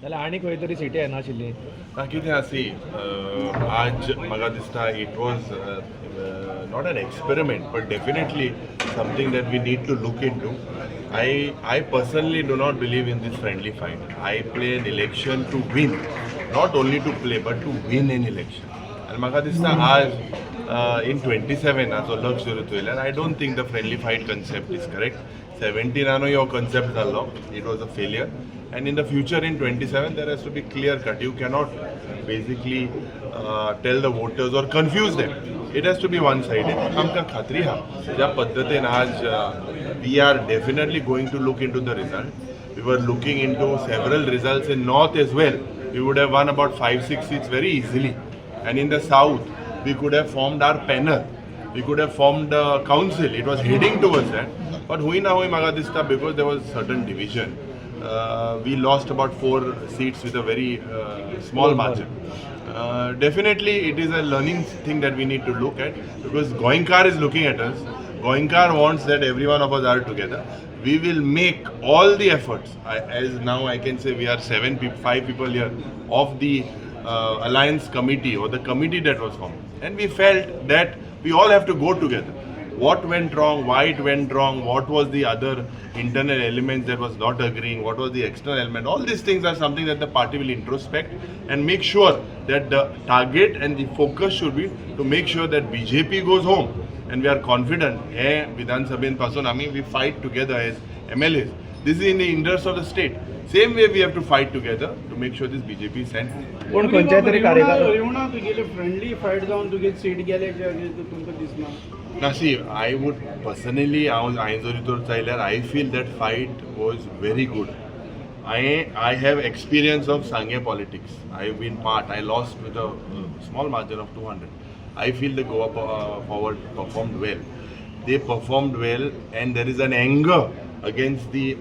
जाल्यार आनी खंय तरी सिटी येनाशिल्ली. कितें आसी आज म्हाका दिसता it was not an experiment but definitely something that we need to look into. I personally do not believe in this friendly fight. I play an election to win, not only to play but to win an election. And म्हाका दिसता आज in 27 as लक्ष धरत वयल्यार I don't think the friendly fight concept is correct. 17 yo concept जालो, it was a failure. And in the future in 27 there has to be clear cut. You cannot basically tell the voters or confuse them. It has to be one sided. आमकां खात्री हा ज्या पद्धतीन आज we are definitely going to look into the result. We were looking into several results in north as well. We would have won about 5-6 seats very easily. And in the south we could have formed our panel. We could have formed a council. It was heading towards that. But hui na hui maga dista because there was certain division. We lost about 4 seats with a very small margin. Definitely it is a learning thing that we need to look at because Goinkar is looking at us. Goinkar wants that every one of us are together. We will make all the efforts. As now I can say we are 5 people here of the alliance committee or the committee that was formed. And we felt that we all have to go together. What went wrong, why it went wrong, what was the other internal elements that was not agreeing, what was the external element. All these things are something that the party will introspect and make sure that the target and the focus should be to make sure that BJP goes home. And we are confident, Vidhan Sabhin Pasun, we fight together as MLAs. This is in the interest of the state. Same way we have to fight together to make sure this BJP is sent. कोण खंयच्याय तरी कार्यकर्ता रेवणा तुगेले friendly fight जावन तुगे seat गेले तुमकां दिसना. Now see, I would personally, I feel that fight was very good. I have experience of Sangye politics. I've been part. I lost with a small margin of 200. I feel the Goa forward performed well. They performed well, and there is an anger against the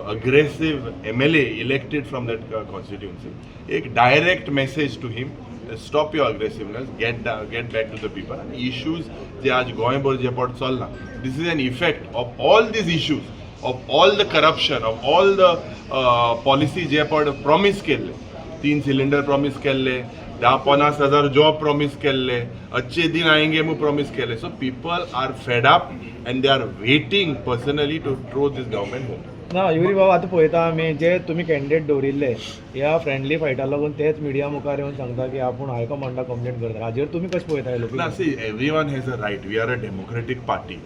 aggressive MLA elected from that constituency. A direct message to him: stop your aggressiveness, get back to the people. And issues जे आज गोंयभर जे per चल्ला, this is an effect of all these issues, of all the corruption, of all the policy J per promise केल्ले, 3 cylinder promise केल्ले, 10-50,000 job promise केल्ले, अच्छे दिन आएंगे मु promise केल्ले. So people are fed up and they are waiting personally to throw this government home. ना Yuri बाबा आतां पळयता आमी जे तुमी कॅन्डिडेट दवरिल्ले ह्या फ्रेंडली फायटा लागून तेच मिडिया मुखार येवन सांगता की आपूण हायकमांडाक कंप्लेंट करता. हाजेर तुमी कशें पळयता लोक? ना see, everyone has a right. We are a democratic party.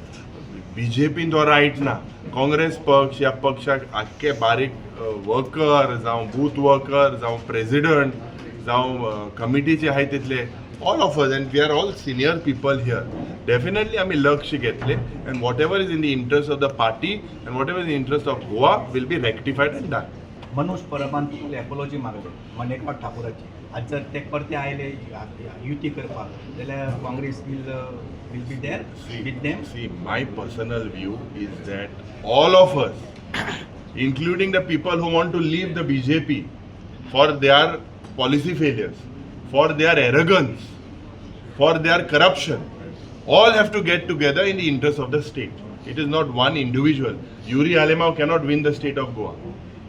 BJP तो रायट ना. काँग्रेस पक्ष ह्या पक्षाक आख्खे बारीक वर्कर जावं बूथ वर्कर जावं प्रेसिडंट जावं कमिटीचे आहाय तितले all of us, and we are all senior people here. Definitely आम्ही लक्ष घेतले, and whatever is in the interest of the party and whatever is in the interest of Goa will be rectified and done. Manoj परबान तुका apiology मागले मनेकवाड ठाकुराची. आज जर ते परते आयले युती करपाक जाल्यार Congress will be there with them. See, my personal view is that all of us, including the people who want to leave the BJP for their policy failures, for their arrogance, for their corruption, all have to get together in the interest of the state. It is not one individual. Yuri Alemao cannot win the state of Goa.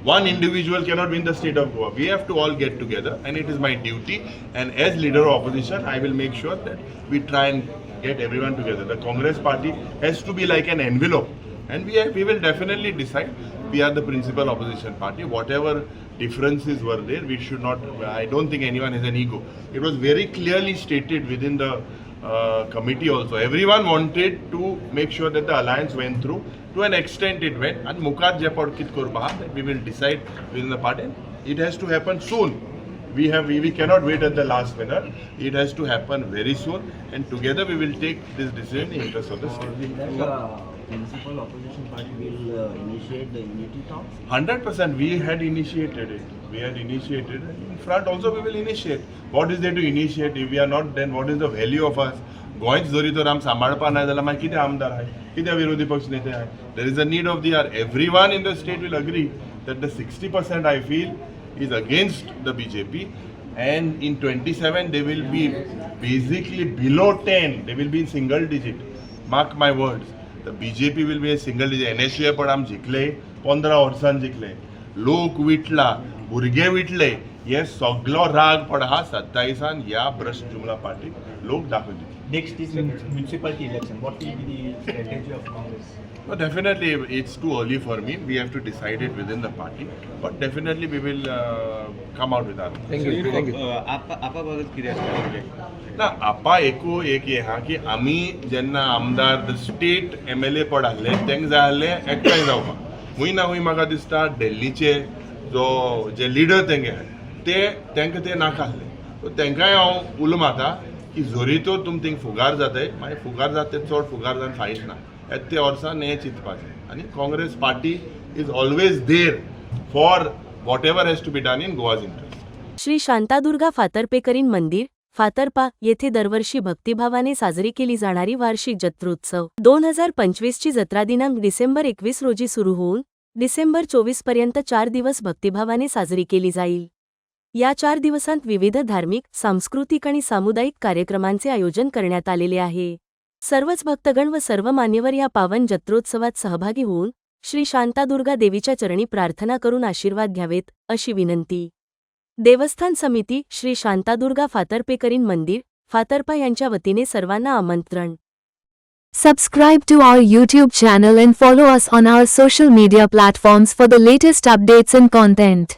One individual cannot win the state of Goa. We have to all get together, and it is my duty. And as leader of opposition, I will make sure that we try and get everyone together. The Congress party has to be like an envelope, and we will definitely decide. We are the principal opposition party. Whatever differences were there, we should not. I don't think anyone has an ego. It was very clearly stated within the committee also. Everyone wanted to make sure that the alliance went through. To an extent it went, and Mukar Japad Kit Kurbaha, that we will decide within the party. It has to happen soon. We cannot wait at the last minute. It has to happen very soon, and together we will take this decision in the interest of the state. Principal opposition party will initiate the unity talks? 100%. We had initiated it. We had initiated it. In front also we will initiate. What is there to initiate? If we are not, then what is the value of us? गोंयच जरी तर आम सांबाळपा ना जाल्यार मागीर कितें आमदार आहाय, कितें विरोधी पक्ष नेते आहाय. There is a need of the hour. Everyone in the state will agree that the 60% I feel is against the BJP, and in 27 they will be basically below 10. They will be in single digit. Mark my words. The BJP will be a single digit. NSU पण आम जिखले 15 वर्सां जिखले. लोक विटला, भुरगे विटले हे सगळो राग पण हा 27 ह्या भ्रष्ट जुमला पार्टीक लोक दाखोवन दिले. Next is municipality election. What will be the strategy of Congress? Well, definitely, it's too early for me. We have to decide it within the party. But definitely, we will come out with our. Thank you. आपा बाबत कितें आसता म्हणजे ना आपा एकू एक हे हा की आमी जेन्ना आमदार स्टेट MLA पड आहले तेंक जाय आहले एकठांय जावपाक. खूंय ना खूंय म्हाका दिसता दिल्लीचे जे लिडर तेंगे आहाय तेंका ते नाका आहले. सो तेंकाय हांव उलो मारता की जोरी तो तुम थिंग फुगार जाताय मागीर फुगार जाता चड फुगार जावन फायट ना. ते वर्सान हें चिंतपाचें आनी Congress party is always there for whatever has to be done in Goa's interest. Shri Shantadurga Fatarpekarin मंदिर फातर्पा येथे दरवर्षी भक्तिभावाने साजरी केली जाणारी वार्षिक जत्रोत्सव 2025 ची जत्रा दिनांक डिसेंबर 21 रोजी सुरू होऊन डिसेंबर 24 पर्यंत 4 दिवस भक्तिभावाने साजरी केली जाईल. या 4 दिवसांत विविध धार्मिक, सांस्कृतिक आणि सामुदायिक कार्यक्रमांचे आयोजन करण्यात आलेले आहे. सर्वच भक्तगण व सर्व मान्यवर या पावन जत्रोत्सवात सहभागी होऊन श्री शांतादुर्गा देवीच्या चरणी प्रार्थना करून आशीर्वाद घ्यावेत अशी विनंती. देवस्थान समिती श्री शांतादुर्गा फातर्पेकरीण मंदिर फातर्पा यांच्या वतीने सर्वांना आमंत्रण. Subscribe to our YouTube channel and follow us on our social media platforms for the latest updates and content.